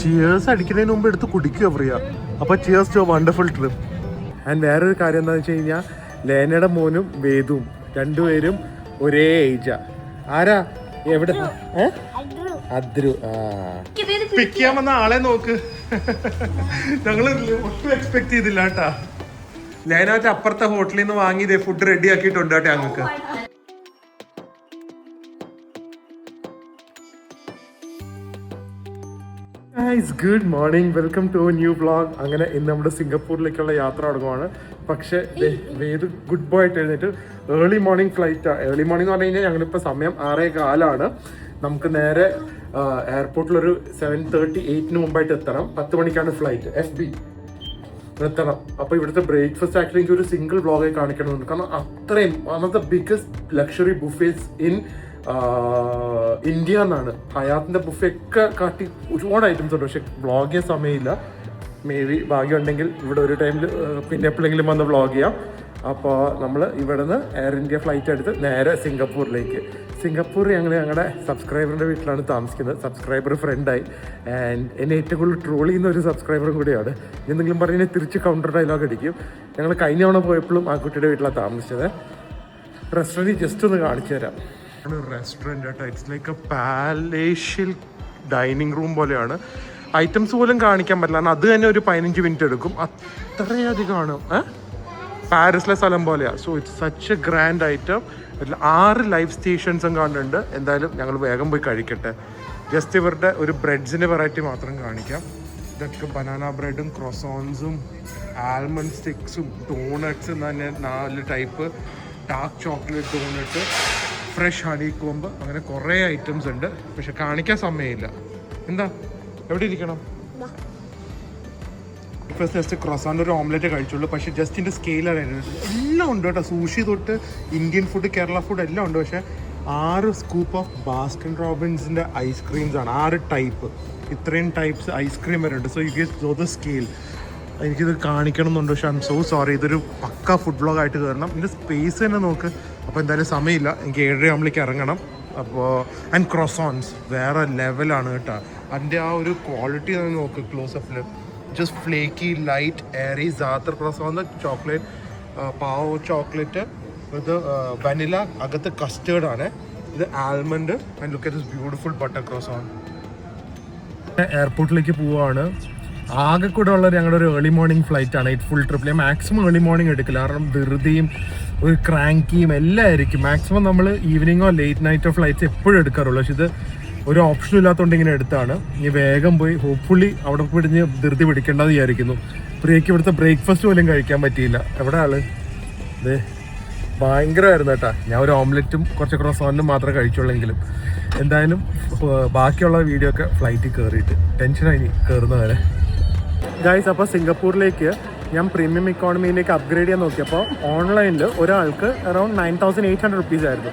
Cheers അടിക്കുന്നതിന് മുമ്പ് എടുത്ത് കുടിക്കുക പ്രിയ. അപ്പോൾ cheers to wonderful trip. And വേറൊരു കാര്യം എന്താണെന്ന് വെച്ച് കഴിഞ്ഞാൽ ലേനയുടെ മോനും വേദുവും രണ്ടുപേരും ഒരേ ഏജാ. ആരാ എവിടെ? അദ്രു. പിക്ക് ചെയ്യാൻ വന്ന ആളെ നോക്ക്. ഞങ്ങൾ ഒട്ടും എക്സ്പെക്ട് ചെയ്തില്ല കേട്ടാ. ലേനായിട്ട് അപ്പുറത്തെ ഹോട്ടലിൽ നിന്ന് വാങ്ങിയതേ ഫുഡ് റെഡി ആക്കിയിട്ടുണ്ട് കേട്ടോ ഞങ്ങൾക്ക്. Good morning, welcome to new vlog. അങ്ങനെ ഇന്ന് നമ്മുടെ സിംഗപ്പൂരിലേക്കുള്ള യാത്ര തുടങ്ങുവാണ്. പക്ഷേ വേദു ഗുഡ് ബോയ് ആയിട്ട് എഴുന്നേറ്റ് ഏർലി മോർണിംഗ് ഫ്ലൈറ്റാണ്. ഏർലി മോർണിംഗ് എന്ന് പറഞ്ഞു കഴിഞ്ഞാൽ ഞങ്ങളിപ്പോൾ സമയം 6:15. നമുക്ക് നേരെ എയർപോർട്ടിലൊരു 7:38 മുമ്പായിട്ട് എത്തണം. 10 മണിക്കാണ് ഫ്ലൈറ്റ്. FB എത്തണം. അപ്പോൾ ഇവിടുത്തെ ബ്രേക്ക്ഫാസ്റ്റ് ആക്ച്വലി എനിക്ക് ഒരു സിംഗിൾ വ്ളോഗായി കാണിക്കണമെന്നുണ്ട്. കാരണം അത്രയും one of the biggest luxury buffets in India എന്നാണ്. ഹയാത്തിൻ്റെ ബുഫേ ഒക്കെ കാട്ടി ഒരുപാട് ഐറ്റംസ് ഉണ്ട്. പക്ഷെ വ്ളോഗ് ചെയ്യാൻ സമയമില്ല. മേ ബി ഭാഗ്യം ഉണ്ടെങ്കിൽ ഇവിടെ ഒരു ടൈമിൽ പിന്നെ എപ്പോഴെങ്കിലും വന്ന് വ്ളോഗ് ചെയ്യാം. അപ്പോൾ നമ്മൾ ഇവിടെ നിന്ന് എയർ ഇന്ത്യ ഫ്ലൈറ്റ് എടുത്ത് നേരെ സിംഗപ്പൂരിലേക്ക്. സിംഗപ്പൂർ ഞങ്ങളുടെ സബ്സ്ക്രൈബറിൻ്റെ വീട്ടിലാണ് താമസിക്കുന്നത്. സബ്സ്ക്രൈബർ ഫ്രണ്ടായി. ആൻഡ് എന്നെ ഏറ്റവും കൂടുതൽ ട്രോൾ ചെയ്യുന്ന ഒരു സബ്സ്ക്രൈബറും കൂടിയാണ്. എന്തെങ്കിലും പറഞ്ഞാൽ തിരിച്ച് കൗണ്ടർ ഡയലോഗ് അടിക്കും. ഞങ്ങൾ കഴിഞ്ഞ തവണ പോയപ്പോഴും ആ കുട്ടിയുടെ വീട്ടിലാണ് താമസിച്ചത്. റെസ്റ്റോറൻറ്റ് ജസ്റ്റ് ഒന്ന് കാണിച്ചു തരാം. റെസ്റ്റോറൻറ്റ് കേട്ടോ. It's like a palatial dining room പോലെയാണ്. ഐറ്റംസ് പോലും കാണിക്കാൻ പറ്റില്ല. കാരണം അത് തന്നെ ഒരു 15 മിനിറ്റ് എടുക്കും. അത്രയധികമാണ്. പാരീസിലെ സ്ഥലം പോലെയാണ്. So it's such a grand item. 6 live സ്റ്റേഷൻസും കാണുന്നുണ്ട്. എന്തായാലും ഞങ്ങൾ വേഗം പോയി കഴിക്കട്ടെ. ജസ്റ്റ് ഇവരുടെ ഒരു ബ്രെഡ്സിൻ്റെ വെറൈറ്റി മാത്രം കാണിക്കാം. ഇതൊക്കെ ബനാന ബ്രെഡും ക്രോസോൺസും ആൽമണ്ട് സ്റ്റിക്സും ഡോണട്ട്സ് തന്നെ 4 type, dark chocolate donut, fresh honeycomb, അങ്ങനെ കുറേ ഐറ്റംസ് ഉണ്ട്. പക്ഷെ കാണിക്കാൻ സമയമില്ല. എന്താ എവിടെ ഇരിക്കണം? ഫസ്റ്റ് ജസ്റ്റ് ക്രോസാൻ്റെ ഒരു ഓംലെറ്റ് കഴിച്ചുള്ളൂ. പക്ഷേ ജസ്റ്റിൻ്റെ സ്കെയിലാണ് എല്ലാം ഉണ്ട് കേട്ടോ. സൂഷി തൊട്ട് ഇന്ത്യൻ ഫുഡ്, കേരള ഫുഡ് എല്ലാം ഉണ്ട്. പക്ഷേ 6 സ്കൂപ്പ് ഓഫ് ബാസ്കിൻ റോബിൻസിൻ്റെ ഐസ്ക്രീംസ് ആണ്. 6 ടൈപ്പ്, ഇത്രയും ടൈപ്സ് ഐസ്ക്രീം വരെ ഉണ്ട്. So you get though the scale. എനിക്കിത് കാണിക്കണം എന്നുണ്ട്. പക്ഷേ ഐ എം സോ സോറി. ഇതൊരു പക്ക ഫുഡ് വ്ളോഗായിട്ട് കയറണം. ഇതിൻ്റെ സ്പേസ് തന്നെ നോക്ക്. അപ്പോൾ എന്തായാലും സമയമില്ല. എനിക്ക് 7:30 ഇറങ്ങണം. അപ്പോൾ ആൻഡ് ക്രോസോൺസ് വേറെ ലെവലാണ് കേട്ടോ. അതിൻ്റെ ആ ഒരു ക്വാളിറ്റി തന്നെ നോക്ക് ക്ലോസപ്പിൽ. Just flaky, light, airy za'atar croissant, chocolate, പാവോ ചോക്ലേറ്റ്, ഇത് വനില, അകത്ത് കസ്റ്റേർഡാണ്. ഇത് almond. And look at this beautiful butter croissant. എയർപോർട്ടിലേക്ക് പോവുകയാണ്. ആകെ കൂടെ ഉള്ളത് ഞങ്ങളുടെ ഒരു ഏർലി മോർണിംഗ് ഫ്ലൈറ്റ് ആണ്. ഫുൾ ട്രിപ്പിൽ മാക്സിമം ഏർലി മോർണിംഗ് എടുക്കില്ല. കാരണം ധൃതിയും ഒരു ക്രാങ്കിയും എല്ലാം ആയിരിക്കും. മാക്സിമം നമ്മൾ ഈവനിങ്ങോ ലേറ്റ് നൈറ്റോ ഫ്ലൈറ്റ്സ് എപ്പോഴും എടുക്കാറുള്ളൂ. പക്ഷെ ഇത് ഒരു ഓപ്ഷനും ഇല്ലാത്തതുകൊണ്ട് ഇങ്ങനെ എടുത്താണ്. ഇനി വേഗം പോയി ഹോപ്പ്ഫുള്ളി അവിടെ പിടിഞ്ഞ് ധൃതി പിടിക്കേണ്ടത് വിചാരിക്കുന്നു. പ്രിയയ്ക്ക് ഇവിടുത്തെ ബ്രേക്ക്ഫാസ്റ്റ് പോലും കഴിക്കാൻ പറ്റിയില്ല. എവിടെ ആള്? അതെ, ഭയങ്കരമായിരുന്നു കേട്ടോ. ഞാൻ ഒരു ഓംലെറ്റും കുറച്ച് ക്രോസോനും മാത്രമേ കഴിച്ചുള്ളെങ്കിലും. എന്തായാലും ബാക്കിയുള്ള വീഡിയോ ഒക്കെ ഫ്ലൈറ്റിൽ കയറിയിട്ട് ടെൻഷനായി കയറുന്നവരെ. ഗൈസ്, അപ്പോൾ സിംഗപ്പൂരിലേക്ക് ഞാൻ പ്രീമിയം ഇക്കോണമിയിലേക്ക് അപ്ഗ്രേഡ് ചെയ്യാൻ നോക്കിയപ്പോൾ ഓൺലൈനിൽ ഒരാൾക്ക് അറൗണ്ട് 9,800 റുപ്പീസ് ആയിരുന്നു.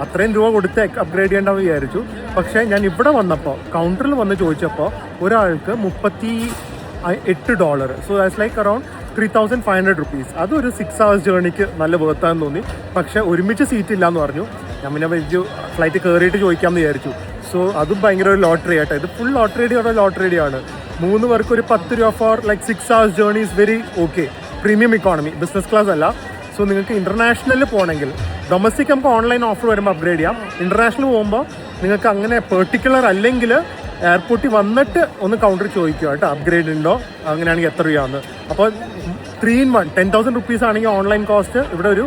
അത്രയും രൂപ കൊടുത്ത് അപ്ഗ്രേഡ് ചെയ്യേണ്ടെന്ന് വിചാരിച്ചു. പക്ഷേ ഞാൻ ഇവിടെ വന്നപ്പോൾ കൗണ്ടറിൽ വന്ന് ചോദിച്ചപ്പോൾ ഒരാൾക്ക് $38. So that's like around 3,500 rupees. അതൊരു 6 hours ജേർണിക്ക് നല്ല വേർത്താന്ന് തോന്നി. പക്ഷേ ഒരുമിച്ച് സീറ്റ് ഇല്ലയെന്ന് പറഞ്ഞു. ഞാൻ പിന്നെ ഫ്ലൈറ്റ് കയറിയിട്ട് ചോദിക്കാമെന്ന് വിചാരിച്ചു. സോ അതും ഭയങ്കര ഒരു ലോട്ടറി ആട്ടോ. ഇത് ഫുൾ ലോട്ടറിയാണ്. 3 പേർക്ക് ഒരു 10 രൂപ for like 6 hours journey is very okay. Premium economy, business class അല്ല. സോ നിങ്ങൾക്ക് ഇൻ്റർനാഷണലിൽ പോകണമെങ്കിൽ, ഡൊമസ്റ്റിക് നമുക്ക് ഓൺലൈൻ ഓഫർ വരുമ്പോൾ അപ്ഗ്രേഡ് ചെയ്യാം. ഇൻ്റർനാഷണൽ പോകുമ്പോൾ നിങ്ങൾക്ക് അങ്ങനെ പെർട്ടിക്കുലർ അല്ലെങ്കിൽ എയർപോർട്ടിൽ വന്നിട്ട് ഒന്ന് കൗണ്ടർ ചോദിക്കുക കേട്ടോ, അപ്ഗ്രേഡ് ഉണ്ടോ, അങ്ങനെയാണെങ്കിൽ എത്ര രൂപയാണെന്ന്. അപ്പോൾ 3 in 1 10,000 റുപ്പീസ് ആണെങ്കിൽ ഓൺലൈൻ കോസ്റ്റ് ഇവിടെ ഒരു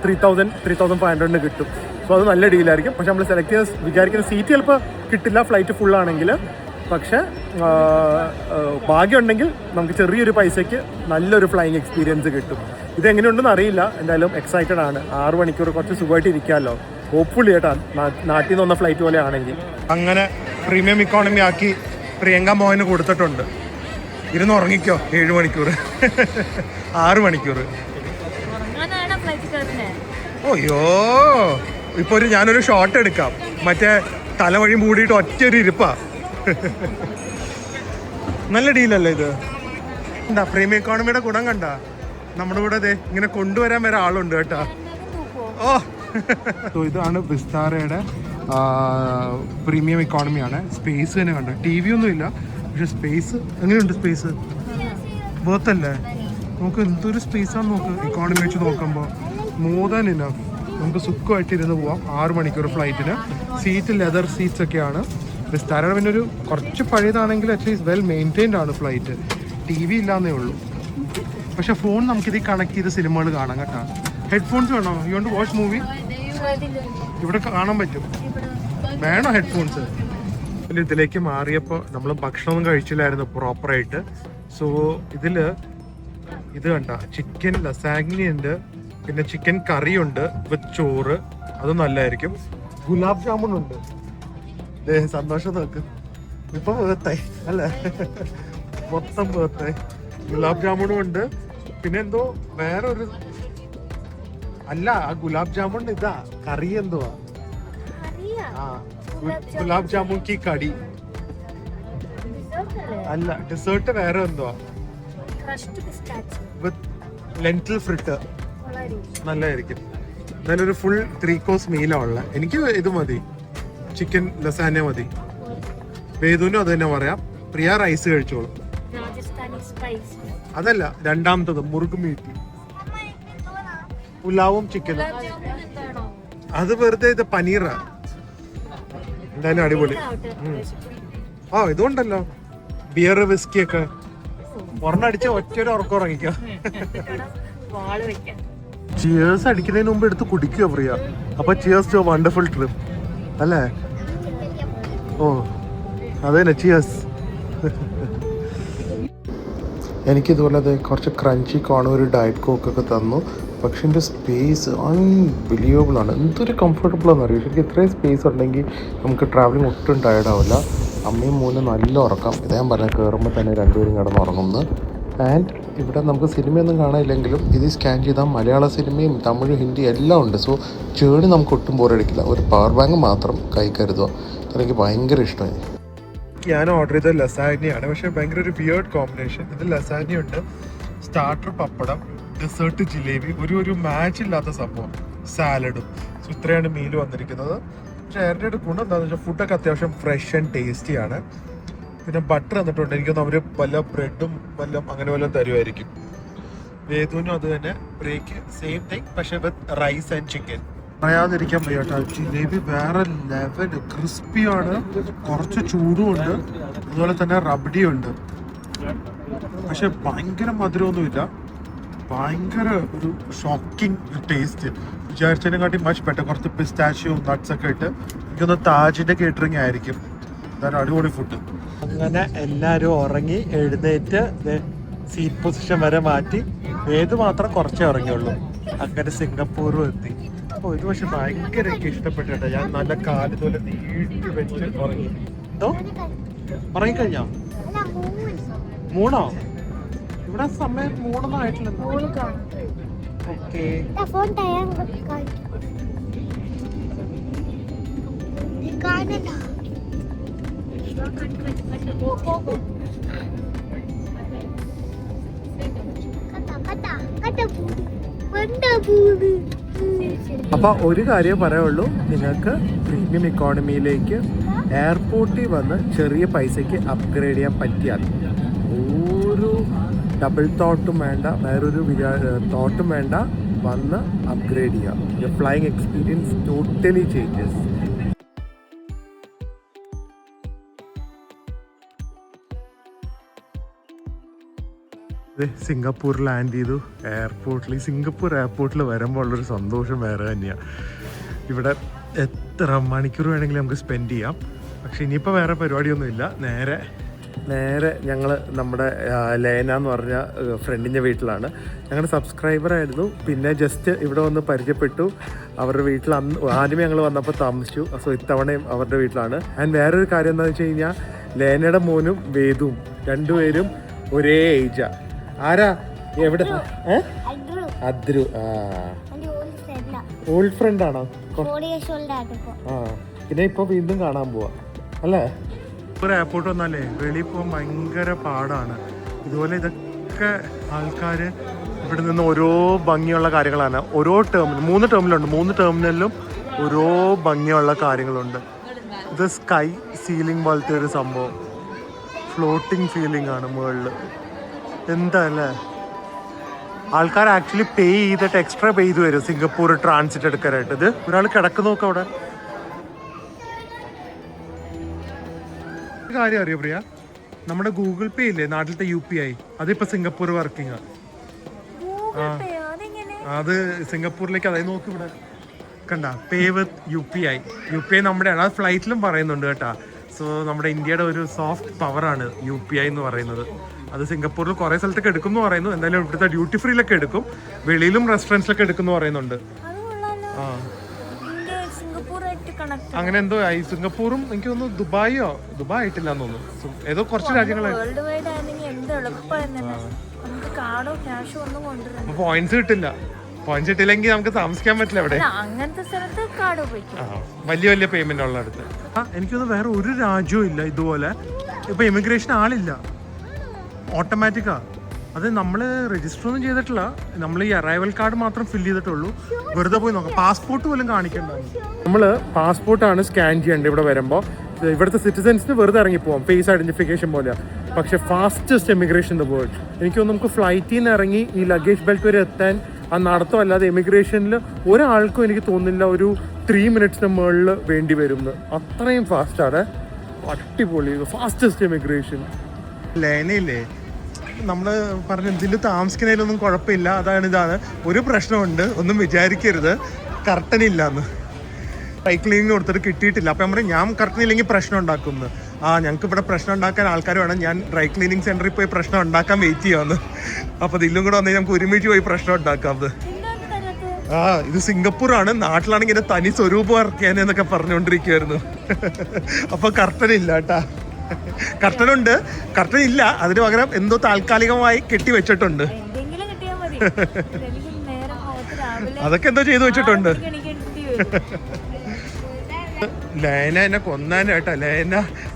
3,500 കിട്ടും. സോ അത് നല്ല ഡീലായിരിക്കും. പക്ഷെ നമ്മൾ സെലക്ട് ചെയ്ത് വിചാരിക്കുന്ന സീറ്റ് ചിലപ്പോൾ കിട്ടില്ല ഫ്ലൈറ്റ് ഫുള്ളാണെങ്കിൽ. പക്ഷേ ഭാഗ്യമുണ്ടെങ്കിൽ നമുക്ക് ചെറിയൊരു പൈസയ്ക്ക് നല്ലൊരു ഫ്ലൈയിങ് എക്സ്പീരിയൻസ് കിട്ടും. ഇതെങ്ങനെയുണ്ടെന്ന് അറിയില്ല. എന്തായാലും എക്സൈറ്റഡ് ആണ്. 6 മണിക്കൂർ കുറച്ച് സുഖമായിട്ട് ഇരിക്കാമല്ലോ. ഹോപ്പ്ഫുള്ളി കേട്ടോ, നാട്ടിൽ നിന്ന് വന്ന ഫ്ലൈറ്റ് പോലെ ആണെങ്കിൽ. അങ്ങനെ പ്രീമിയം ഇക്കോണമി ആക്കി പ്രിയങ്ക മോഹന് കൊടുത്തിട്ടുണ്ട്. ഇരുന്ന് ഉറങ്ങിക്കോ 7 മണിക്കൂർ 6 മണിക്കൂർ. ഓയ്യോ, ഇപ്പോൾ ഞാനൊരു ഷോട്ട് എടുക്കാം. മറ്റേ തലവഴി മൂടിയിട്ട് ഒറ്റയൊരു ഇരിപ്പാ. നല്ല ഡീലല്ലേ ഇത്? എന്താ പ്രീമിയം ഇക്കോണമിയുടെ ഗുണം കണ്ട? നമ്മുടെ കൂടെ അതെ ഇങ്ങനെ കൊണ്ടുവരാൻ വരെ ആളുണ്ട് കേട്ടോ. ഓ, ഇതാണ് വിസ്താരയുടെ പ്രീമിയം ഇക്കോണമിയാണ്. സ്പേസ് തന്നെ കണ്ട. TV ഒന്നും ഇല്ല. പക്ഷെ സ്പേസ് എങ്ങനെയുണ്ട്? സ്പേസ് വേർത്തല്ലേ? നമുക്ക് എന്തൊരു സ്പേസാന്ന് നോക്ക്. ഇക്കോണമി വെച്ച് നോക്കുമ്പോൾ മോർ ദാൻ ഇനഫ്. നമുക്ക് സുഖമായിട്ട് ഇരുന്ന് പോവാം. 6 മണിക്കൂർ ഫ്ലൈറ്റിന്. സീറ്റ് ലെതർ സീറ്റ്സ് ഒക്കെയാണ്. വിസ്താരം പിന്നെ ഒരു കുറച്ച് പഴയതാണെങ്കിൽ അറ്റ്ലീസ്റ്റ് വെൽ മെയിൻറ്റൈൻഡ് ആണ് ഫ്ലൈറ്റ്. TV ഇല്ലാന്നേ ഉള്ളൂ. പക്ഷെ ഫോൺ നമുക്കിത് കണക്ട് ചെയ്ത് സിനിമകൾ കാണാം കേട്ടോ. ഹെഡ്ഫോൺസ് വേണോ? You want to watch movie? ഇവിടെ കാണാൻ പറ്റും. വേണോ ഹെഡ്ഫോൺസ്? പിന്നെ ഇതിലേക്ക് മാറിയപ്പോൾ നമ്മൾ ഭക്ഷണമൊന്നും കഴിച്ചില്ലായിരുന്നു പ്രോപ്പറായിട്ട്. സോ ഇത് കണ്ട ചിക്കൻ ലസാഗ്നി ഉണ്ട്, പിന്നെ ചിക്കൻ കറി ഉണ്ട് വിത്ത് ചോറ്, അത് നല്ലതായിരിക്കും. ഗുലാബ് ജാമുൻ ഉണ്ട്. സന്തോഷം നോക്ക്, ഇപ്പൊ വേർത്തായി അല്ലേ? മൊത്തം വേർത്തായി. ഗുലാബ് ജാമുനും ഉണ്ട്. പിന്നെ എന്തോ വേറൊരു അല്ല, ആ ഗുലാബ് ജാമുൻ ഇതാ കറി എന്തുവാ? ആ ഗുലാബ് ജാമുൻ കി കടി അല്ല, ഡെസേർട്ട് വേറെ എന്തുവാ? വിത്ത് ലെന്റിൽ ഫ്രിട്ട്. നല്ലതായിരിക്കും. എന്നാലും ഒരു ഫുൾ 3 കോഴ്സ് മീലാണ് ഉള്ളത്. എനിക്ക് ഇത് മതി, ചിക്കൻ ലസാന മതി. വേദുവിനും അത് തന്നെ പറയാം. പ്രിയ റൈസ് കഴിച്ചോളും. അതല്ല, രണ്ടാമത്തത് മുറുക് മീറ്റ്, പുലാവും ചിക്കനും. അത് വെറുതെ ഇത് പനീറാ. എന്തായാലും അടിപൊളി. ഇതുണ്ടല്ലോ ബിയർ വിസ്കി ഒക്കെ. ഒരെണ്ണടിച്ച ഒറ്റൊരു ഉറക്കം ഉറങ്ങിക്കോ. ചിയേഴ്സ് അടിക്കുന്നതിന് മുമ്പ് എടുത്ത് കുടിക്കുക പ്രിയ. അപ്പൊ ചിയേഴ്സ് ടു വണ്ടർഫുൾ ട്രിപ്പ് അല്ലേ? ഓ അതന്നെ, ചിയേഴ്സ്. എനിക്കിതുപോലെ കുറച്ച് ക്രഞ്ചി കോണും ഒരു ഡയറ്റ് കോക്കൊക്കെ തന്നു. പക്ഷെ എൻ്റെ സ്പേസ് അൺബിലീവബിൾ ആണ്. എന്തൊരു കംഫർട്ടബിൾ ആണെന്ന് അറിയാം. ശരിക്കും ഇത്രയും സ്പേസ് ഉണ്ടെങ്കിൽ നമുക്ക് ട്രാവലിംഗ് ഒട്ടും ടയർഡാവില്ല. അമ്മയും മോനും നല്ല ഉറക്കം. ഇതാ ഞാൻ പറഞ്ഞാൽ കയറുമ്പോൾ തന്നെ രണ്ടുപേരും കിടന്ന് ഉറങ്ങുന്നു. ആൻഡ് ഇവിടെ നമുക്ക് സിനിമയൊന്നും കാണാനില്ലെങ്കിലും ഇത് സ്കാൻ ചെയ്താൽ മലയാള സിനിമയും തമിഴ് ഹിന്ദി എല്ലാം ഉണ്ട്. സോ ചേണി നമുക്ക് ഒട്ടും ബോറടിക്കില്ല. ഒരു പവർ ബാങ്ക് മാത്രം കൈ കരുതുക. അതെനിക്ക് ഭയങ്കര ഇഷ്ടമായി. ഞാൻ ഓർഡർ ചെയ്ത ലസാഗ്നിയാണ്. പക്ഷേ ഭയങ്കര ഒരു വിയേർഡ് കോമ്പിനേഷൻ. ഇത് ലസാഗ്നി ഉണ്ട്, സ്റ്റാർട്ടർ പപ്പടം, ഡെസേർട്ട് ജിലേബി, ഒരു മാച്ച് ഇല്ലാത്ത സംഭവം, സാലഡും. സോ ഇത്രയാണ് മീൽ വന്നിരിക്കുന്നത്. പക്ഷേ ഏറെ ഒരു ഗുണം എന്താണെന്ന് വെച്ചാൽ ഫുഡൊക്കെ അത്യാവശ്യം ഫ്രഷ് ആൻഡ് ടേസ്റ്റിയാണ്. പിന്നെ ബട്ടർ തന്നിട്ടുണ്ട്. എനിക്കൊന്ന് അവർ വല്ല ബ്രെഡും വല്ലതും അങ്ങനെ വല്ലതും തരുമായിരിക്കും. വേദുവിനും അത് തന്നെ. ബ്രേക്ക് സെയിം തിങ്, പക്ഷെ വിത്ത് റൈസ് ആൻഡ് ചിക്കൻ. പറയാതിരിക്കാൻ വയ്യ കേട്ടോ. ജിലേബി വേറെ ലെവൽ ക്രിസ്പിയാണ്, കുറച്ച് ചൂടുമുണ്ട്, അതുപോലെ തന്നെ റബ്ഡി ഉണ്ട്. പക്ഷെ ഭയങ്കര മധുരമൊന്നുമില്ല. ഭയങ്കര ഒരു ഷോക്കിംഗ് ടേസ്റ്റ്. വിചാരിച്ചതിനെക്കാട്ടി മച്ച് ബെറ്റർ. കുറച്ച് പിസ്താഷ്യോ നട്ട്സ് ഒക്കെ ഇട്ട്. എനിക്കൊന്ന് താജിന്റെ കേറ്ററിംഗ് ആയിരിക്കും. അതാണ് അടിപൊളി ഫുഡ്. അങ്ങനെ എല്ലാവരും ഉറങ്ങി എഴുന്നേറ്റ് സീറ്റ് പൊസിഷൻ വരെ മാറ്റി. ഏത് മാത്രം കുറച്ചേ ഉറങ്ങിയുള്ളൂ. അങ്ങനെ സിംഗപ്പൂരും എത്തി. അപ്പോൾ ഇത് പക്ഷെ ഭയങ്കര എനിക്ക് ഇഷ്ടപ്പെട്ടിട്ട്. ഞാൻ നല്ല കാലുപോലെ നീട്ടി വെച്ച് ഉറങ്ങി. എന്തോ ഉറങ്ങിക്കഴിഞ്ഞോ? 3 ഇവിടെ സമയം 3 ആയിട്ടില്ലല്ലോ. ഓക്കെ. അപ്പൊ ഒരു കാര്യം പറയുള്ളൂ, നിങ്ങൾക്ക് പ്രീമിയം ഇക്കോണമിയിലേക്ക് എയർപോർട്ടിൽ വന്ന് ചെറിയ പൈസയ്ക്ക് അപ്ഗ്രേഡ് ചെയ്യാൻ പറ്റിയാൽ ഒരു ഡബിൾ തോട്ടും വേണ്ട, വേറൊരു തോട്ടും വേണ്ട, വന്ന് അപ്ഗ്രേഡ് ചെയ്യുക. Flying experience totally changes. Singapore land ചെയ്തു എയർപോർട്ടിൽ. സിംഗപ്പൂർ എയർപോർട്ടിൽ വരുമ്പോൾ ഉള്ളൊരു സന്തോഷം വേറെ തന്നെയാണ്. ഇവിടെ എത്ര മണിക്കൂർ വേണമെങ്കിലും നമുക്ക് സ്പെൻഡ് ചെയ്യാം. പക്ഷെ ഇനിയിപ്പോൾ വേറെ പരിപാടിയൊന്നുമില്ല. നേരെ ഞങ്ങൾ നമ്മുടെ ലേന എന്ന് പറഞ്ഞ ഫ്രണ്ടിൻ്റെ വീട്ടിലാണ്. ഞങ്ങളുടെ സബ്സ്ക്രൈബറായിരുന്നു. പിന്നെ ജസ്റ്റ് ഇവിടെ വന്ന് പരിചയപ്പെട്ടു. അവരുടെ വീട്ടിൽ ആദ്യമേ ഞങ്ങൾ വന്നപ്പോൾ താമസിച്ചു. സോ ഇത്തവണയും അവരുടെ വീട്ടിലാണ്. ആൻഡ് വേറൊരു കാര്യം എന്താണെന്ന് വെച്ച് കഴിഞ്ഞാൽ ലേനയുടെ മോനും വേദുവും രണ്ടുപേരും ഒരേ ഏജാ. ആരാ? എവിടെ? അദ്രു. ഓൾഡ് ഫ്രണ്ട് ആണോ? പിന്നെ ഇപ്പൊ വീണ്ടും കാണാൻ പോവാ അല്ലേ? ഒരു എയർപോർട്ട് വന്നാലേ വെളിയിൽ പോകാൻ ഭയങ്കര പാടാണ്. ഇതുപോലെ ഇതൊക്കെ ആൾക്കാർ ഇവിടെ നിന്ന് ഓരോ ഭംഗിയുള്ള കാര്യങ്ങളാണ്. ഓരോ ടെർമിനൽ 3 ടെർമിനലുണ്ട്. 3 ടെർമിനലിലും ഓരോ ഭംഗിയുള്ള കാര്യങ്ങളുണ്ട്. ഇത് സ്കൈ സീലിംഗ് പോലത്തെ ഒരു സംഭവം. ഫ്ലോട്ടിംഗ് ഫീലിംഗ് ആണ് മുകളിൽ. എന്താ അല്ലേ, ആൾക്കാർ ആക്ച്വലി പേ ചെയ്തിട്ട് എക്സ്ട്രാ പേ ചെയ്ത് വരും സിംഗപ്പൂർ ട്രാൻസിറ്റ് എടുക്കാനായിട്ട്. ഇത് ഒരാൾ കിടക്ക് നോക്കാം അവിടെ. കാര്യം അറിയോ പ്രിയ, നമ്മുടെ ഗൂഗിൾ പേ ഇല്ലേ നാട്ടിലത്തെ UPI, അതിപ്പോ സിംഗപ്പൂർ വർക്കിംഗ് ആണ്. അത് സിംഗപ്പൂരിലേക്ക് അതായത് നോക്കി ഇവിടെ കണ്ട, പേ വിത്ത് UPI നമ്മുടെയാണ്. അത് ഫ്ലൈറ്റിലും പറയുന്നുണ്ട് കേട്ടാ. സോ നമ്മുടെ ഇന്ത്യയുടെ ഒരു സോഫ്റ്റ് പവറാണ് UPI എന്ന് പറയുന്നത്. അത് സിംഗപ്പൂരിൽ കുറേ സ്ഥലത്തൊക്കെ എടുക്കും എന്ന് പറയുന്നു. എന്തായാലും ഇവിടുത്തെ ഡ്യൂട്ടി ഫ്രീയിലൊക്കെ എടുക്കും, വെളിയിലും റെസ്റ്റോറൻറ്റ്സിലൊക്കെ എടുക്കും എന്ന് പറയുന്നുണ്ട്. ആ അങ്ങനെ എന്തോ ആയി. സിംഗപ്പൂറും എനിക്ക് തോന്നുന്നു ദുബായ് ആയിട്ടില്ല എന്ന് തോന്നുന്നു. ഏതോ കുറച്ച് രാജ്യങ്ങളായി പോയിന്റ്സ് കിട്ടില്ല. പോയിന്റ്സ് കിട്ടില്ലെങ്കിൽ നമുക്ക് താമസിക്കാൻ പറ്റില്ല അവിടെ. വലിയ പേയ്മെന്റ് ഉള്ള അടുത്ത്. എനിക്കൊന്നും വേറെ ഒരു രാജ്യവും ഇല്ല ഇതുപോലെ. ഇപ്പൊ ഇമിഗ്രേഷൻ ആളില്ല, ഓട്ടോമാറ്റിക്കാ. അത് നമ്മൾ രജിസ്റ്റർ ഒന്നും ചെയ്തിട്ടില്ല, നമ്മൾ ഈ അറൈവൽ കാർഡ് മാത്രം ഫില്ല് ചെയ്തിട്ടുള്ളൂ. വെറുതെ പോയി നോക്കാം, പാസ്പോർട്ട് പോലും കാണിക്കണ്ട. നമ്മൾ പാസ്പോർട്ടാണ് സ്കാൻ ചെയ്യേണ്ടത് ഇവിടെ വരുമ്പോൾ. ഇവിടുത്തെ സിറ്റിസൻസിന് വെറുതെ ഇറങ്ങിപ്പോവാം, ഫേസ് ഐഡന്റിഫിക്കേഷൻ പോലെ. പക്ഷെ fastest emigration in the world. എനിക്ക് നമുക്ക് ഫ്ലൈറ്റിൽ നിന്ന് ഇറങ്ങി ഈ ലഗേജ് ബെൽറ്റ് വരെ എത്താൻ ആ നടത്തം അല്ലാതെ എമിഗ്രേഷനിൽ ഒരാൾക്കും എനിക്ക് തോന്നുന്നില്ല ഒരു 3 മിനിറ്റ്സിന് മുകളിൽ വേണ്ടി വരും. അത്രയും ഫാസ്റ്റാണ്, അടിപൊളി ഫാസ്റ്റസ്റ്റ് എമിഗ്രേഷൻ. ലേനയില്ലേ നമ്മൾ പറഞ്ഞ ഇതിൽ താമസിക്കുന്നതിലൊന്നും കുഴപ്പമില്ല. ഇതാണ് ഒരു പ്രശ്നമുണ്ട്, ഒന്നും വിചാരിക്കരുത്, കർട്ടൻ ഇല്ലാന്ന്. ഡ്രൈ ക്ലീനിങ് കൊടുത്തിട്ട് കിട്ടിയിട്ടില്ല. അപ്പം നമ്മൾ ഞാൻ കർട്ടൻ ഇല്ലെങ്കിൽ പ്രശ്നം ഉണ്ടാക്കുന്നു. ഞങ്ങൾക്ക് ഇവിടെ പ്രശ്നം ഉണ്ടാക്കാൻ ആൾക്കാർ വേണം, ഞാൻ ഡ്രൈ ക്ലീനിങ് സെന്ററിൽ പോയി പ്രശ്നം ഉണ്ടാക്കാൻ വെയിറ്റ് ചെയ്യാമെന്ന്. അപ്പോൾ ഇതിലും കൂടെ വന്നാൽ നമുക്ക് ഒരുമിച്ച് പോയി പ്രശ്നം ഉണ്ടാക്കാമെന്ന്. ഇത് സിംഗപ്പൂറാണ്, നാട്ടിലാണെങ്കിൽ ഇതിന്റെ തനി സ്വരൂപം ഇറക്കിയാനെന്നൊക്കെ പറഞ്ഞുകൊണ്ടിരിക്കുവായിരുന്നു. അപ്പൊ കർട്ടൻ ഇല്ല കേട്ടാ. കർട്ടനുണ്ട്, കർട്ടൻ ഇല്ല, അതിന് പകരം എന്തോ താൽക്കാലികമായി കെട്ടി വെച്ചിട്ടുണ്ട്. അതൊക്കെ എന്തോ ചെയ്തു വെച്ചിട്ടുണ്ട്. ലേന എന്നെ കൊന്നാനായിട്ടാ. ലേന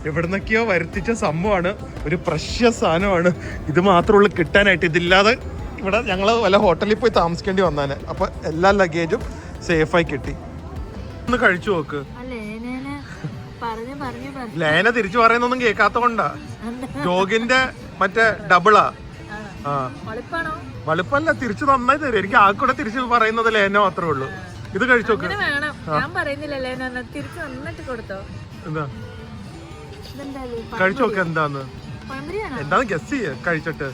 എവിടുന്നൊക്കെയോ വരുത്തിച്ച സംഭവമാണ്, ഒരു പ്രഷ്യസ് സാധനമാണ്. ഇത് മാത്രമുള്ളൂ കിട്ടാനായിട്ട്. ഇതില്ലാതെ ഇവിടെ ഞങ്ങൾ വല്ല ഹോട്ടലിൽ പോയി താമസിക്കേണ്ടി വന്നാണ്. അപ്പൊ എല്ലാ ലഗേജും സേഫായി കിട്ടി. ഒന്ന് കഴിച്ചു നോക്ക്. ലേന തിരിച്ചു പറയുന്നൊന്നും കേൾക്കാത്ത കൊണ്ടാ. ജോഗിന്റെ മറ്റേ ഡബിളാ. വളുപ്പല്ല, തിരിച്ചു നന്നായി തരും. എനിക്ക് ആ കൂടെ തിരിച്ചു പറയുന്നത് ലേന മാത്രമേ ഉള്ളൂ. ഇത് കഴിച്ചു നോക്ക്. എന്താ കഴിച്ചു നോക്ക്, എന്താന്ന് ഗസ് ചെയ്യ കഴിച്ചിട്ട്.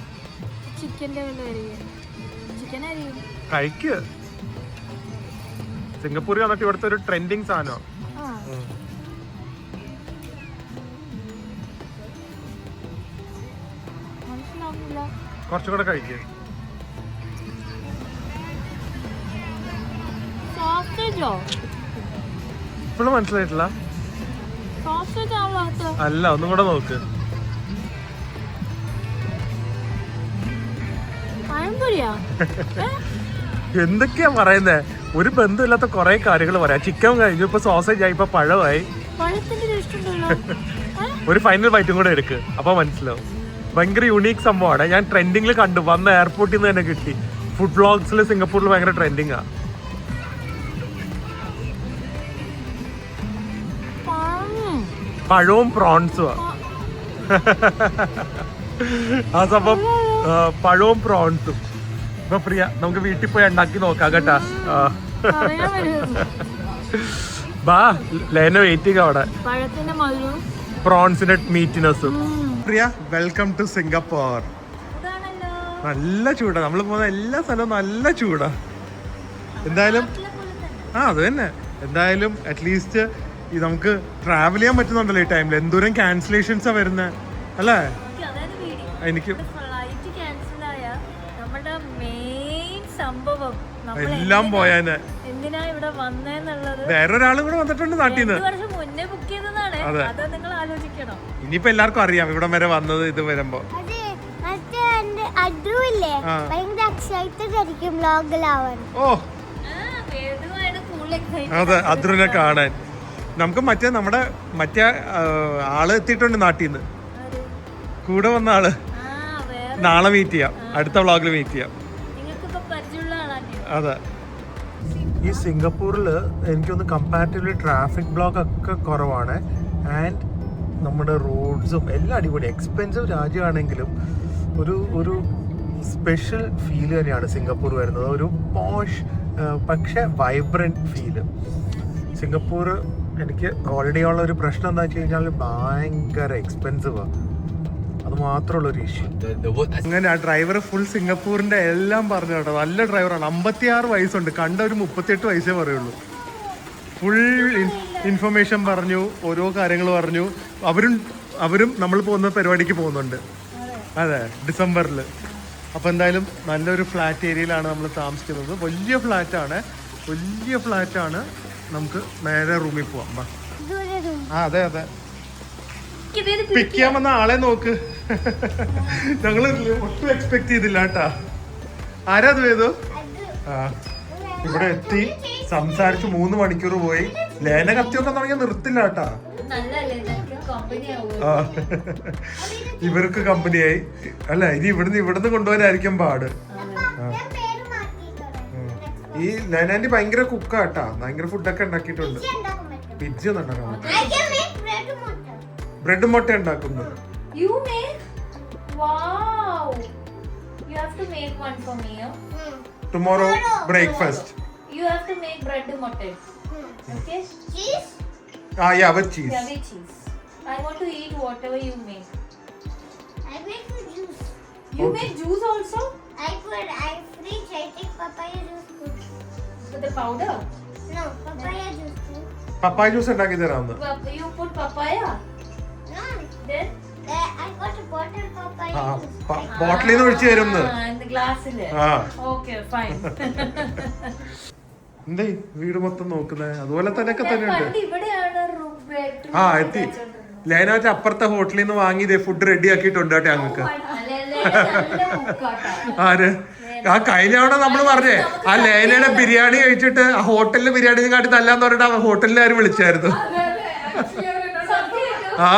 കഴിക്ക്. സിംഗപ്പൂരിൽ വന്നിട്ട് ഇവിടുത്തെ ഒരു ട്രെൻഡിങ് സാധനം. കുറച്ചുകൂടെ കഴിക്ക്. ഇപ്പോഴും മനസ്സിലായിട്ടില്ല? അല്ല, ഒന്നും കൂടെ നോക്ക്. എന്തൊക്കെയാ പറയുന്നേ? ഒരു ബന്ധമില്ലാത്ത കുറെ കാര്യങ്ങൾ പറയാം. ചിക്കൻ കഴിഞ്ഞു, ഇപ്പൊ സോസേജ് ആയി, ഇപ്പൊ പഴമായി. ഒരു ഫൈനൽ ബൈറ്റും കൂടെ എടുക്ക്, അപ്പൊ മനസ്സിലാവും. ഭയങ്കര യുണീക്ക് സംഭവമാണ്. ഞാൻ ട്രെൻഡിങ്ങിൽ കണ്ടു, വന്ന എയർപോർട്ടിൽ നിന്ന് തന്നെ കിട്ടി. ഫുഡ് വ്ളോഗ്സിൽ സിംഗപ്പൂരിൽ ഭയങ്കര ട്രെൻഡിങ്ങാ. പഴവും പ്രോൺസും ആ സംഭവം. പഴവും പ്രോൺസും. ഇപ്പൊ പ്രിയ, നമുക്ക് വീട്ടിൽ പോയി ഉണ്ടാക്കി നോക്കാം കേട്ടാ. ബാ, ലേന വെയിറ്റിംഗ് അവിടെ. പ്രോൺസിന്റെ മീറ്റിനെസ്സും. പ്രിയ, വെൽക്കം ടു സിംഗപ്പൂർ. നല്ല ചൂടാ, നമ്മൾ പോകുന്ന എല്ലാ സ്ഥലവും നല്ല ചൂടാ. എന്തായാലും അത് തന്നെ. എന്തായാലും അറ്റ്ലീസ്റ്റ് ഈ നമുക്ക് ട്രാവൽ ചെയ്യാൻ പറ്റുന്നുണ്ടല്ലോ ഈ ടൈമിൽ. എന്തോരം ക്യാൻസലേഷൻസാ വരുന്നത് അല്ലേ? എനിക്ക് എല്ലാം പോയാന്. വേറൊരാളും കൂടെ വന്നിട്ടുണ്ട് നാട്ടിൽ നിന്ന്. അതെ, ഇനിയിപ്പോ എല്ലാവർക്കും അറിയാം ഇവിടം വരെ വന്നത്. ഇത് വരുമ്പോ അതെ, അദ്രുവിനെ കാണാൻ. നമുക്ക് മറ്റേ ആള് എത്തിയിട്ടുണ്ട് നാട്ടിൽ നിന്ന്, കൂടെ വന്ന ആള്. നാളെ മീറ്റ് ചെയ്യാം, അടുത്ത വ്ളോഗിൽ മീറ്റ് ചെയ്യാം. അതെ, ഈ സിംഗപ്പൂരിൽ എനിക്കൊന്ന് കമ്പാരിറ്റീവ്ലി ട്രാഫിക് ബ്ലോക്ക് ഒക്കെ കുറവാണ്. ആൻഡ് നമ്മുടെ റോഡ്സും എല്ലാം അടിപൊളി. എക്സ്പെൻസീവ് രാജ്യമാണെങ്കിലും ഒരു സ്പെഷ്യൽ ഫീൽ തന്നെയാണ് സിംഗപ്പൂർ വരുന്നത്. ഒരു പോഷ് പക്ഷെ വൈബ്രന്റ് ഫീല്. സിംഗപ്പൂർ എനിക്ക് ഓൾറെഡി ഉള്ള ഒരു പ്രശ്നം എന്താ വെച്ച് കഴിഞ്ഞാൽ ഭയങ്കര എക്സ്പെൻസീവാണ്. അത് മാത്രമുള്ള ഒരു ഇഷ്യൂ. അങ്ങനെ ആ ഡ്രൈവർ ഫുൾ സിംഗപ്പൂരിന്റെ എല്ലാം പറഞ്ഞു കേട്ടോ. നല്ല ഡ്രൈവറാണ്. 56 വയസ്സുണ്ട്. കണ്ട ഒരു 38 വയസ്സേ പറയുള്ളൂ. ഫുൾ ഇൻഫർമേഷൻ പറഞ്ഞു, ഓരോ കാര്യങ്ങൾ പറഞ്ഞു. അവരും നമ്മൾ പോകുന്ന പരിപാടിക്ക് പോകുന്നുണ്ട്. അതെ, ഡിസംബറിൽ. അപ്പോൾ എന്തായാലും നല്ലൊരു ഫ്ലാറ്റ് ഏരിയയിലാണ് നമ്മൾ താമസിക്കുന്നത്. വലിയ ഫ്ലാറ്റാണ്. നമുക്ക് നേരെ റൂമിൽ പോവാം. അതെ പിക്ക് ചെയ്യാൻ വന്ന ആളെ നോക്ക്. ഞങ്ങള് ഒട്ടും എക്സ്പെക്ട് ചെയ്തില്ല കേട്ടാ. ആരാ അത് വേദോ? ഇവിടെ എത്തി സംസാരിച്ച് 3 മണിക്കൂർ പോയി. ലേന കത്തിയൊക്കെ തുടങ്ങിയ നിർത്തില്ല കേട്ടാ. ഇവർക്ക് കമ്പനിയായി അല്ല. ഇനി ഇവിടുന്ന് കൊണ്ടുപോകാനായിരിക്കും പാട്. ഈ ലേനാൻറ്റി ഭയങ്കര കുക്കാട്ടാ. ഭയങ്കര ഫുഡൊക്കെ ഉണ്ടാക്കിയിട്ടുണ്ട്. പിജ്ജ ഒന്നും ഉണ്ടാക്കാൻ ബ്രെഡും മുട്ട ഉണ്ടാക്കുന്നു. Tomorrow breakfast. You have to make bread motte. Okay? Cheese? Yeah, with cheese. Yeah, with cheese. I want to eat whatever you make. I make juice. You make juice also? I fridge. I take papaya juice. With the powder? No, papaya juice. Papaya juice ഉണ്ടാക്കി തരാമെന്ന്. You put papaya? No. Then? I got a bottle papaya juice. ബോട്ടിലിൽ നിന്ന് ഒഴിച്ചു തരുന്നു. In the glass in there. Okay, fine. എന്തേ വീട് മൊത്തം നോക്കുന്നത്? അതുപോലെ തന്നെയൊക്കെ തന്നെയുണ്ട്. എത്തി. ലേന വെച്ച അപ്പുറത്തെ ഹോട്ടലിൽ നിന്ന് വാങ്ങിയതേ ഫുഡ് റെഡി ആക്കിയിട്ടുണ്ട് കേട്ടോ ഞങ്ങൾക്ക്. ആര്? ആ കഴിഞ്ഞ തവണ നമ്മള് പറഞ്ഞേ ആ ലേനയുടെ ബിരിയാണി കഴിച്ചിട്ട് ആ ഹോട്ടലിലെ ബിരിയാണി കാട്ടി നല്ലാന്ന് പറഞ്ഞിട്ട് ആ ഹോട്ടലിലാരും വിളിച്ചായിരുന്നു. ആ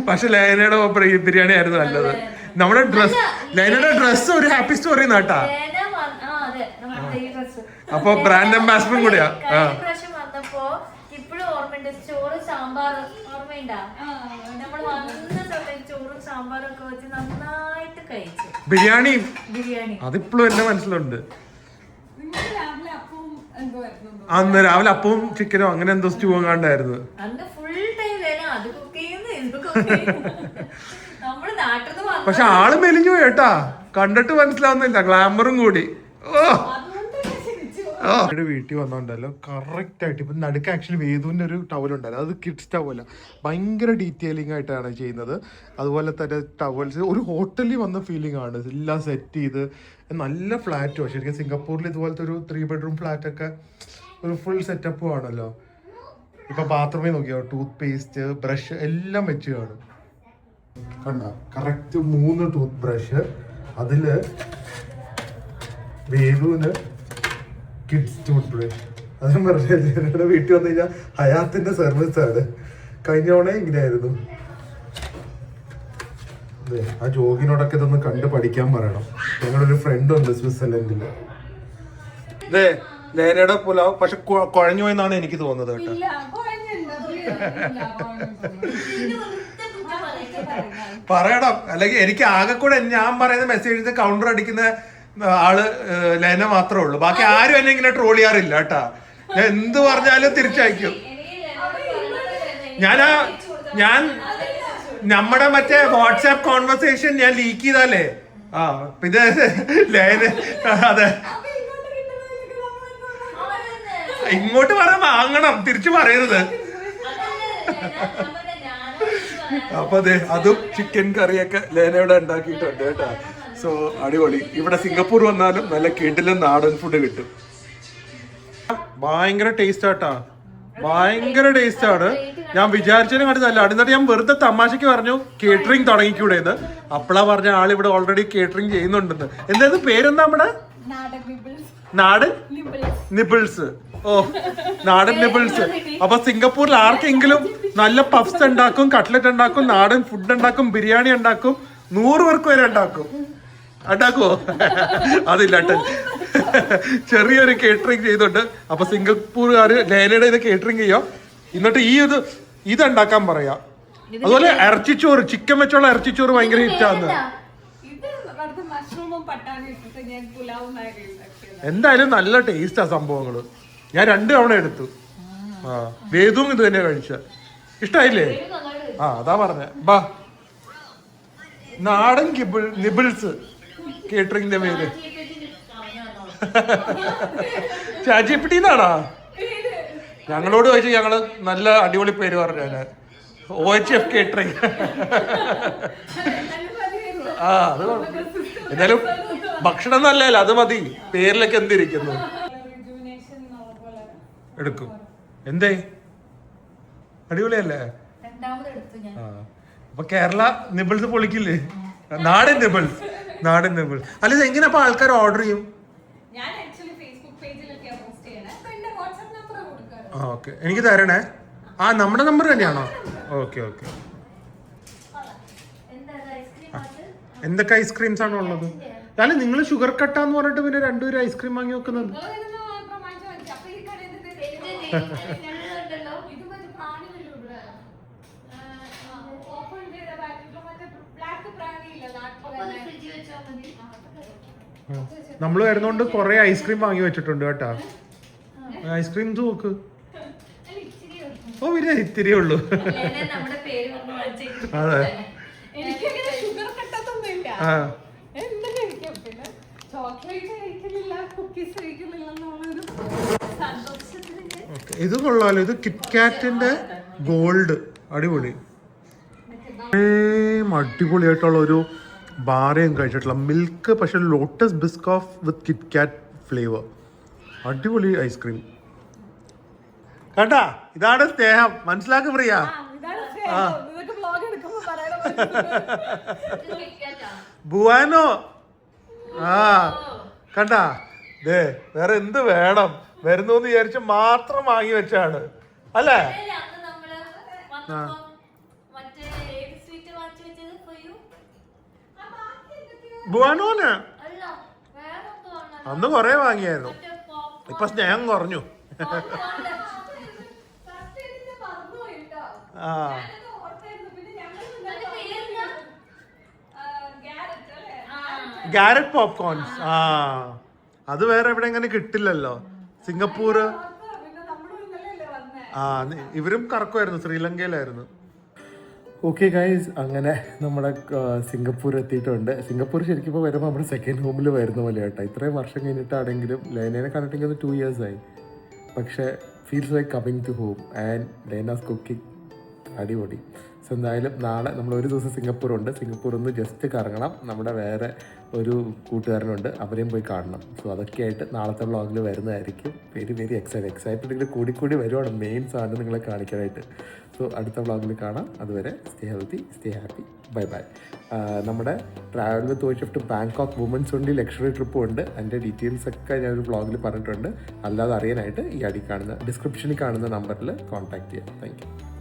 പക്ഷെ ലൈനയുടെ ബിരിയാണി ആയിരുന്നു നല്ലത്. നമ്മുടെ ലൈനയുടെ ഡ്രസ് ഒരു ഹാപ്പി സ്റ്റോറി നാട്ടാ. അപ്പൊ ബ്രാൻഡ് അംബാസിഡറും കൂടിയാ. ഇപ്പോഴും ഓർമ്മയുണ്ട്. ചോറ് സാമ്പാർ ഓർമ്മയുണ്ടാ? നമ്മൾ വന്ന സമയത്ത് ചോറും സാമ്പാറും ഒക്കെ വെച്ച് നന്നായിട്ട് കഴിച്ചു. ബിരിയാണി അതിപ്പോഴും എന്റെ മനസ്സിലുണ്ട്. അന്ന് രാവിലെ അപ്പവും ചിക്കനോ അങ്ങനെ എന്തോ സ്റ്റൂ എങ്ങാണ്ടായിരുന്നു. പക്ഷെ ആള് മെലിഞ്ഞു കേട്ടാ. കണ്ടിട്ട് മനസ്സിലാവുന്നില്ല. ഗ്ലാമറും കൂടി. വീട്ടിൽ വന്നോണ്ടല്ലോ കറക്റ്റ് ആയിട്ട്. ഇപ്പൊ നടുക്ക് ആക്ച്വലി വേദുവിന്റെ ഒരു ടവൽ ഉണ്ടായിരുന്നു. അത് കിഡ്സ് ടവല. ഭയങ്കര ഡീറ്റെയിലിംഗ് ആയിട്ടാണ് ചെയ്യുന്നത്. അതുപോലെ തന്നെ ടവൽസ് ഒരു ഹോട്ടലിൽ വന്ന ഫീലിംഗ് ആണ്. എല്ലാം സെറ്റ് ചെയ്ത് നല്ല ഫ്ലാറ്റും. ശരിക്കും സിംഗപ്പൂരിൽ ഇതുപോലത്തെ ഒരു 3 bedroom ഫ്ലാറ്റ് ഒക്കെ ഒരു ഫുൾ സെറ്റപ്പും ആണല്ലോ. ഇപ്പൊ ബാത്റൂമിൽ നോക്കിയോ, ടൂത്ത് പേസ്റ്റ് ബ്രഷ് എല്ലാം വെച്ച് കാണും. കണ്ട കറക്റ്റ് 3 ടൂത്ത് ബ്രഷ്. അതില് വേദുവിന് കിഡ്സ് ടൂത്ത് ബ്രഷ്. അതും പറഞ്ഞ വീട്ടിൽ വന്നു കഴിഞ്ഞാൽ ഹയാത്തിന്റെ സർവീസ് ആണ്. കഴിഞ്ഞ തവണ ഇങ്ങനെയായിരുന്നു. അതെ, ആ ജോഗിനോടൊക്കെ ഇതൊന്ന് കണ്ട് പഠിക്കാൻ പറയണം. ഞങ്ങളുടെ ഒരു ഫ്രണ്ട് ഉണ്ട് സ്വിറ്റ്സർലൻഡില്. അതെ, ലേനയുടെ പുലാവ് പക്ഷെ കുഴഞ്ഞു പോയെന്നാണ് എനിക്ക് തോന്നുന്നത് കേട്ടോ. പറയണം, അല്ലെങ്കിൽ എനിക്ക് ആകെ കൂടെ ഞാൻ പറയുന്ന മെസ്സേജ് കൗണ്ടർ അടിക്കുന്ന ആള് ലേന മാത്രമേ ഉള്ളൂ. ബാക്കി ആരും എന്നെ ഇങ്ങനെ ട്രോൾ ചെയ്യാറില്ല കേട്ടാ. എന്ത് പറഞ്ഞാലും തിരിച്ചയക്കും. ഞാൻ നമ്മുടെ മറ്റേ വാട്സാപ്പ് കോൺവെർസേഷൻ ഞാൻ ലീക്ക് ചെയ്താലേ പിന്നെ ലേന അതെ ഇങ്ങോട്ട് പറയാൻ വാങ്ങണം, തിരിച്ചു പറയരുത്. അപ്പൊ അതെ, അതും ചിക്കൻ കറിയൊക്കെ ലേനയുടെ ഉണ്ടാക്കിയിട്ടുണ്ട് കേട്ടാ. സോ അടിപൊളി. ഇവിടെ സിംഗപ്പൂർ വന്നാലും നല്ല കിടിലൻ നാടൻ ഫുഡ് കിട്ടും. ഭയങ്കര ടേസ്റ്റ് ആട്ടാ, ഭയങ്കര ടേസ്റ്റ് ആണ്. ഞാൻ വിചാരിച്ചതിനെ കണ്ടതല്ല. എന്നിട്ട് ഞാൻ വെറുതെ തമാശക്ക് പറഞ്ഞു കേറ്ററിംഗ് തുടങ്ങിക്കൂടെന്ന്. അപ്പളാ പറഞ്ഞ ആളിവിടെ ഓൾറെഡി കേറ്ററിംഗ് ചെയ്യുന്നുണ്ടെന്ന്. എന്തായാലും പേരെന്താ നമ്മുടെ നാടൻ നിബിൾസ്. ഓ, നാടൻ നിബിൾസ്. അപ്പൊ സിംഗപ്പൂരിൽ ആർക്കെങ്കിലും നല്ല പഫ്സ് ഉണ്ടാക്കും, കട്ട്ലറ്റ് ഉണ്ടാക്കും, നാടൻ ഫുഡ് ഉണ്ടാക്കും, ബിരിയാണി ഉണ്ടാക്കും, 100 പേർക്ക് വരെ ഉണ്ടാക്കും. ഉണ്ടാക്കുവോ? അതില്ല ഏട്ടൻ ചെറിയൊരു കേറ്ററിംഗ് ചെയ്തോണ്ട്. അപ്പൊ സിംഗപ്പൂർകാര് ലേനയുടെ ഇത് കേറ്ററിംഗ് ചെയ്യോ, എന്നിട്ട് ഇത് ഉണ്ടാക്കാൻ പറയാ. അതുപോലെ ഇറച്ചിച്ചോറ്, ചിക്കൻ വെച്ചുള്ള ഇറച്ചിച്ചോറ് ഭയങ്കര ഹിറ്റാന്ന്. എന്തായാലും നല്ല ടേസ്റ്റാ സംഭവങ്ങള്. ഞാൻ 2 തവണ എടുത്തു. വേദവും ഇത് തന്നെ കഴിച്ച. ഇഷ്ടായില്ലേ? അതാ പറഞ്ഞ. ബാ, നാടൻ നിബിൾസ് കേറ്ററിംഗിന്റെ പേര്. ചാജിപ്പിട്ടിന്നാണോ? ഞങ്ങളോട് ചോദിച്ചു, ഞങ്ങള് നല്ല അടിപൊളി പേര് പറഞ്ഞു. OHF catering. അത് എന്തായാലും ഭക്ഷണം നല്ലല്ലോ, അത് മതി. പേരിലൊക്കെ എന്തിരിക്കുന്നു. എടുക്കും. എന്തേ അടിപൊളിയല്ലേ? അപ്പൊ കേരള നിബിൾസ് പൊളിക്കില്ലേ? നാടൻ നിബിൾസ്. അല്ല, ഇത് എങ്ങനെ അപ്പൊ ആൾക്കാർ ഓർഡർ ചെയ്യും? ഓക്കെ, എനിക്ക് തരണേ. നമ്മുടെ നമ്പർ തന്നെയാണോ? ഓക്കെ. എന്തൊക്കെ ഐസ്ക്രീംസ് ആണോ ഉള്ളത്? അല്ല, നിങ്ങൾ ഷുഗർ കട്ടാന്ന് പറഞ്ഞിട്ട് പിന്നെ 2 പേരും ഐസ്ക്രീം വാങ്ങി വെക്കുന്നത്. നമ്മൾ വരുന്നോണ്ട് കൊറേ ഐസ്ക്രീം വാങ്ങി വെച്ചിട്ടുണ്ട് കേട്ടാ. ഐസ്ക്രീംസ് നോക്ക്. പിന്നെ ഇത്തിരി ഉള്ളൂ. അതെ. ഇത് കൊള്ളാലോ. ഇത് കിറ്റ്കാറ്റിന്റെ ഗോൾഡ്. അടിപൊളി. അടിപൊളിയായിട്ടുള്ള ഒരു ബാറയും കഴിച്ചിട്ടുള്ള മിൽക്ക്, പക്ഷെ ലോട്ടസ് ബിസ്കോഫ് വിത്ത് കിറ്റ്കാറ്റ് ഫ്ലേവർ. അടിപൊളി ഐസ്ക്രീം കേട്ടാ. ഇതാണ് സ്നേഹം. മനസ്സിലാക്കി പ്രിയ. ബുവാനോ. കണ്ടാ, വേറെ എന്ത് വേണം? വരുന്നു എന്ന് വിചാരിച്ച് മാത്രം വാങ്ങി വെച്ചാണ് അല്ലേ? ബുവാനോന് അന്ന് കൊറേ വാങ്ങിയായിരുന്നു. ഇപ്പൊ സ്നേഹം കുറഞ്ഞു. Garrett popcorns. അത് വേറെ എവിടെ എങ്ങനെ കിട്ടില്ലല്ലോ. സിംഗപ്പൂർ. ഇവരും കറക്കുമായിരുന്നു, ശ്രീലങ്കയിലായിരുന്നു. ഓക്കെ ഗൈസ്, അങ്ങനെ നമ്മുടെ സിംഗപ്പൂർ എത്തിയിട്ടുണ്ട്. സിംഗപ്പൂർ ശരിക്കും ഇപ്പോൾ വരുമ്പോൾ നമ്മുടെ സെക്കൻഡ് ഹോമിൽ വരുന്ന പോലെ കേട്ടോ. ഇത്രയും വർഷം കഴിഞ്ഞിട്ടാണെങ്കിലും ലേനേനെ കണ്ടിട്ടെങ്കിൽ 2 years ആയി. പക്ഷേ feels like coming to home and Lena's cooking അടിപൊളി. സോ എന്തായാലും നാളെ നമ്മൾ ഒരു ദിവസം സിംഗപ്പൂറുണ്ട്. സിംഗപ്പൂർ ഒന്ന് ജസ്റ്റ് കറങ്ങണം. നമ്മുടെ വേറെ ഒരു കൂട്ടുകാരനുണ്ട്, അവരെയും പോയി കാണണം. സോ അതൊക്കെ ആയിട്ട് നാളത്തെ വ്ളോഗിൽ വരുന്നതായിരിക്കും. വെരി എക്സൈറ്റഡ് കൂടി വരുവാണ് മെയിൻ സാധനം നിങ്ങളെ കാണിക്കാനായിട്ട്. സോ അടുത്ത വ്ളോഗിൽ കാണാം. അതുവരെ stay healthy, stay happy, bye. നമ്മുടെ travel with OHF to Bangkok women's only luxury ട്രിപ്പും ഉണ്ട്. അതിൻ്റെ ഡീറ്റെയിൽസ് ഒക്കെ ഞാനൊരു വ്ളോഗിൽ പറഞ്ഞിട്ടുണ്ട്. അല്ലാതെ അറിയാനായിട്ട് ഈ ഡിസ്ക്രിപ്ഷനിൽ കാണുന്ന നമ്പറിൽ കോൺടാക്ട് ചെയ്യാം. Thank you.